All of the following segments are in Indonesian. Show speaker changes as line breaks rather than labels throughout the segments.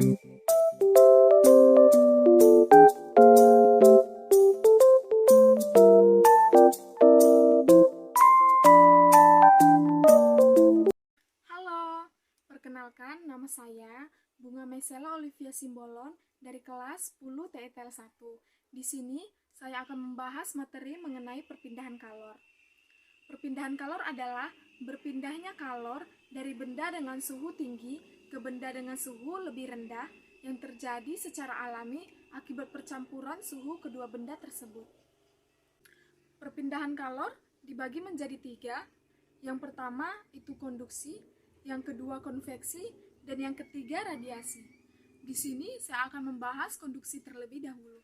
Halo, perkenalkan nama saya Bunga Mesela Olivia Simbolon dari kelas 10 TETL 1. Di sini saya akan membahas materi mengenai perpindahan kalor. Perpindahan kalor adalah berpindahnya kalor dari benda dengan suhu tinggi ke benda dengan suhu lebih rendah yang terjadi secara alami akibat percampuran suhu kedua benda tersebut. Perpindahan kalor dibagi menjadi 3. Yang pertama itu konduksi, yang kedua konveksi, dan yang ketiga radiasi. Di sini saya akan membahas konduksi terlebih dahulu.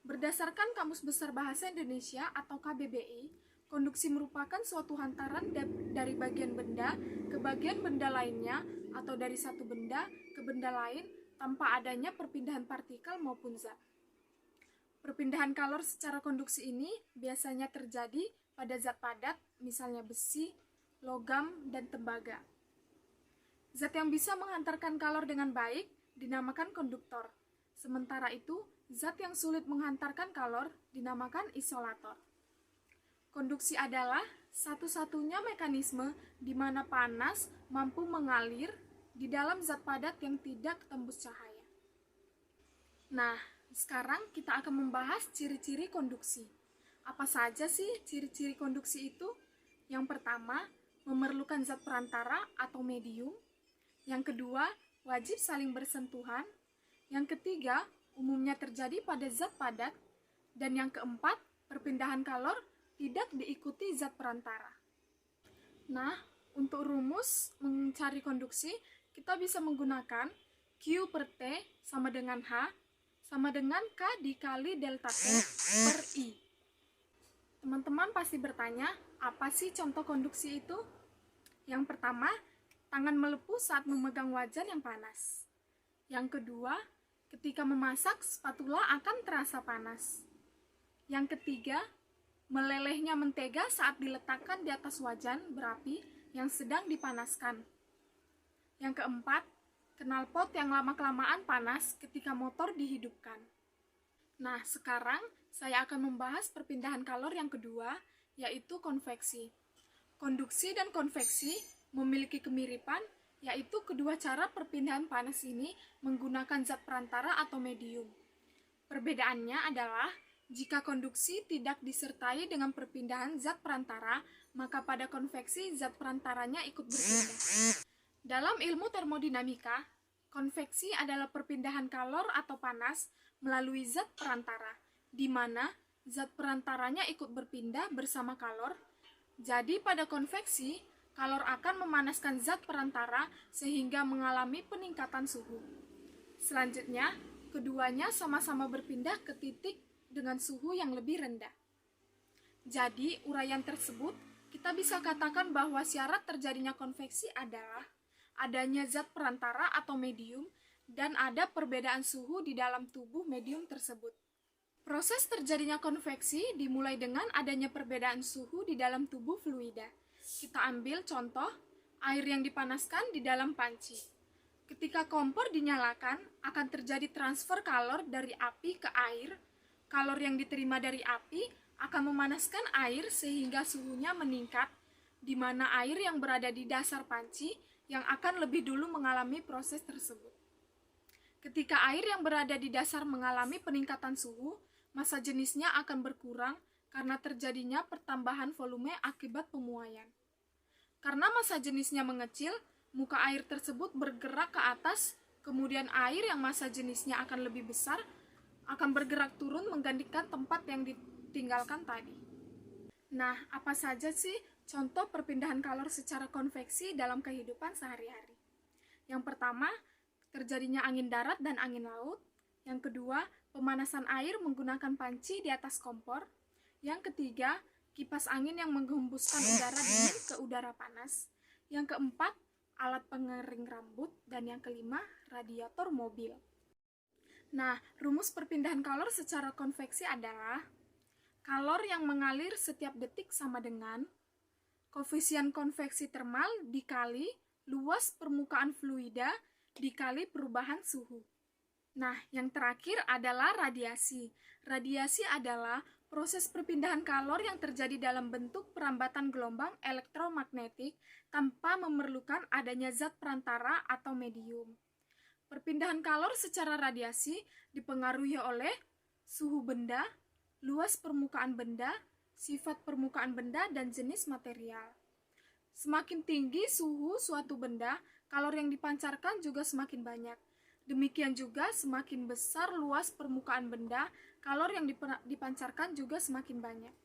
Berdasarkan Kamus Besar Bahasa Indonesia atau KBBI, konduksi merupakan suatu hantaran dari bagian benda ke bagian benda lainnya atau dari satu benda ke benda lain tanpa adanya perpindahan partikel maupun zat. Perpindahan kalor secara konduksi ini biasanya terjadi pada zat padat, misalnya besi, logam, dan tembaga. Zat yang bisa menghantarkan kalor dengan baik dinamakan konduktor. Sementara itu, zat yang sulit menghantarkan kalor dinamakan isolator. Konduksi adalah satu-satunya mekanisme di mana panas mampu mengalir di dalam zat padat yang tidak tembus cahaya. Nah, sekarang kita akan membahas ciri-ciri konduksi. Apa saja sih ciri-ciri konduksi itu? Yang pertama, memerlukan zat perantara atau medium. Yang kedua, wajib saling bersentuhan. Yang ketiga, umumnya terjadi pada zat padat. Dan yang keempat, perpindahan kalor tidak diikuti zat perantara. Nah, untuk rumus mencari konduksi, kita bisa menggunakan Q per T sama dengan H sama dengan K dikali delta T per I. Teman-teman pasti bertanya, apa sih contoh konduksi itu? Yang pertama, tangan melepuh saat memegang wajan yang panas. Yang kedua, ketika memasak, spatula akan terasa panas. Yang ketiga, melelehnya mentega saat diletakkan di atas wajan berapi yang sedang dipanaskan. Yang keempat, knalpot yang lama-kelamaan panas ketika motor dihidupkan. Nah, sekarang saya akan membahas perpindahan kalor yang kedua, yaitu konveksi. Konduksi dan konveksi memiliki kemiripan, yaitu kedua cara perpindahan panas ini menggunakan zat perantara atau medium. Perbedaannya adalah, jika konduksi tidak disertai dengan perpindahan zat perantara, maka pada konveksi zat perantaranya ikut berpindah. Dalam ilmu termodinamika, konveksi adalah perpindahan kalor atau panas melalui zat perantara, di mana zat perantaranya ikut berpindah bersama kalor. Jadi pada konveksi, kalor akan memanaskan zat perantara sehingga mengalami peningkatan suhu. Selanjutnya, keduanya sama-sama berpindah ke titik dengan suhu yang lebih rendah. Jadi, uraian tersebut, kita bisa katakan bahwa syarat terjadinya konveksi adalah adanya zat perantara atau medium dan ada perbedaan suhu di dalam tubuh medium tersebut. Proses terjadinya konveksi dimulai dengan adanya perbedaan suhu di dalam tubuh fluida. Kita ambil contoh, air yang dipanaskan di dalam panci. Ketika kompor dinyalakan, akan terjadi transfer kalor dari api ke air. Kalor yang diterima dari api akan memanaskan air sehingga suhunya meningkat, di mana air yang berada di dasar panci yang akan lebih dulu mengalami proses tersebut. Ketika air yang berada di dasar mengalami peningkatan suhu, massa jenisnya akan berkurang karena terjadinya pertambahan volume akibat pemuaian. Karena massa jenisnya mengecil, muka air tersebut bergerak ke atas, kemudian air yang massa jenisnya akan lebih besar akan bergerak turun menggantikan tempat yang ditinggalkan tadi. Nah, apa saja sih contoh perpindahan kalor secara konveksi dalam kehidupan sehari-hari? Yang pertama, terjadinya angin darat dan angin laut. Yang kedua, pemanasan air menggunakan panci di atas kompor. Yang ketiga, kipas angin yang menghembuskan udara dingin ke udara panas. Yang keempat, alat pengering rambut. Dan yang kelima, radiator mobil. Nah, rumus perpindahan kalor secara konveksi adalah kalor yang mengalir setiap detik sama dengan koefisien konveksi termal dikali luas permukaan fluida dikali perubahan suhu. Nah, yang terakhir adalah radiasi. Radiasi adalah proses perpindahan kalor yang terjadi dalam bentuk perambatan gelombang elektromagnetik tanpa memerlukan adanya zat perantara atau medium. Perpindahan kalor secara radiasi dipengaruhi oleh suhu benda, luas permukaan benda, sifat permukaan benda, dan jenis material. Semakin tinggi suhu suatu benda, kalor yang dipancarkan juga semakin banyak. Demikian juga semakin besar luas permukaan benda, kalor yang dipancarkan juga semakin banyak.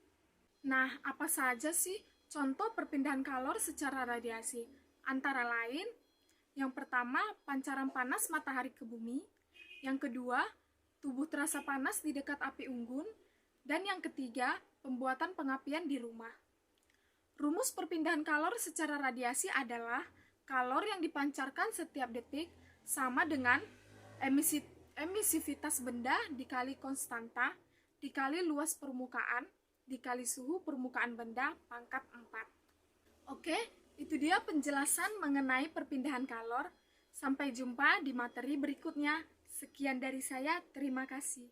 Nah, apa saja sih contoh perpindahan kalor secara radiasi? Antara lain, yang pertama, pancaran panas matahari ke bumi. Yang kedua, tubuh terasa panas di dekat api unggun. Dan yang ketiga, pembuatan pengapian di rumah. Rumus perpindahan kalor secara radiasi adalah kalor yang dipancarkan setiap detik sama dengan emisivitas benda dikali konstanta, dikali luas permukaan, dikali suhu permukaan benda pangkat 4. Oke, itu dia penjelasan mengenai perpindahan kalor. Sampai jumpa di materi berikutnya. Sekian dari saya, terima kasih.